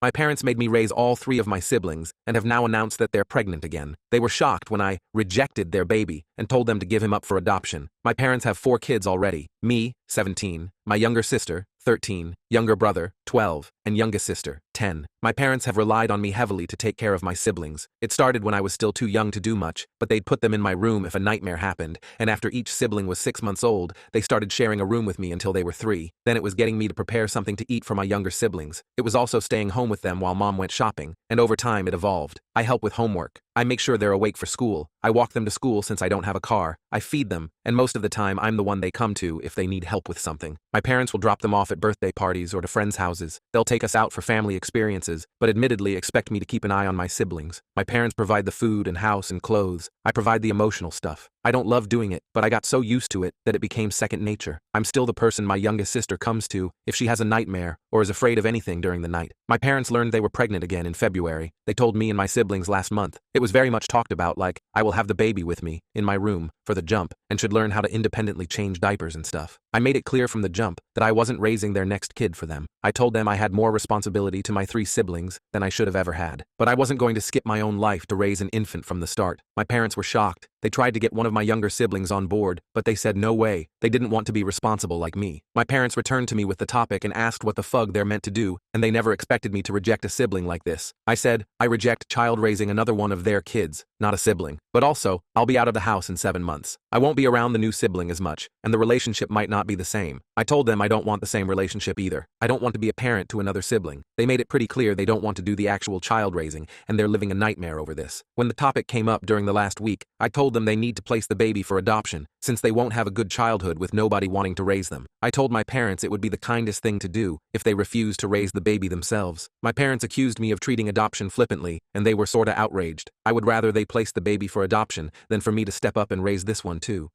My parents made me raise all three of my siblings and have now announced that they're pregnant again. They were shocked when I rejected their baby and told them to give him up for adoption. My parents have 4 kids already. Me, 17, my younger sister, 13, younger brother, 12, and youngest sister, 10. My parents have relied on me heavily to take care of my siblings. It started when I was still too young to do much, but they'd put them in my room if a nightmare happened, and after each sibling was 6 months old, they started sharing a room with me until they were 3. Then it was getting me to prepare something to eat for my younger siblings. It was also staying home with them while mom went shopping, and over time it evolved. I help with homework. I make sure they're awake for school. I walk them to school since I don't have a car. I feed them, and most of the time I'm the one they come to if they need help with something. My parents will drop them off at birthday parties or to friends' houses. They'll take us out for family experiences, but admittedly expect me to keep an eye on my siblings. My parents provide the food and house and clothes. I provide the emotional stuff. I don't love doing it, but I got so used to it that it became second nature. I'm still the person my youngest sister comes to if she has a nightmare or is afraid of anything during the night. My parents learned they were pregnant again in February. They told me and my siblings last month. It was very much talked about like, I will have the baby with me, in my room, for the jump, and should learn how to independently change diapers and stuff. I made it clear from the jump that I wasn't raising their next kid for them. I told them I had more responsibility to my 3 siblings than I should have ever had. But I wasn't going to skip my own life to raise an infant from the start. My parents were shocked. They tried to get one of my younger siblings on board, but they said no way. They didn't want to be responsible like me. My parents returned to me with the topic and asked what the fug they're meant to do, and they never expected me to reject a sibling like this. I said, I reject child raising another one of their kids, not a sibling. But also, I'll be out of the house in 7 months. I won't be around the new sibling as much, and the relationship might not be the same. I told them I don't want the same relationship either. I don't want to be a parent to another sibling. They made it pretty clear they don't want to do the actual child raising, and they're living a nightmare over this. When the topic came up during the last week, I told them they need to place the baby for adoption, since they won't have a good childhood with nobody wanting to raise them. I told my parents it would be the kindest thing to do if they refused to raise the baby themselves. My parents accused me of treating adoption flippantly, and they were sorta outraged. I would rather they place the baby for adoption than for me to step up and raise this one too.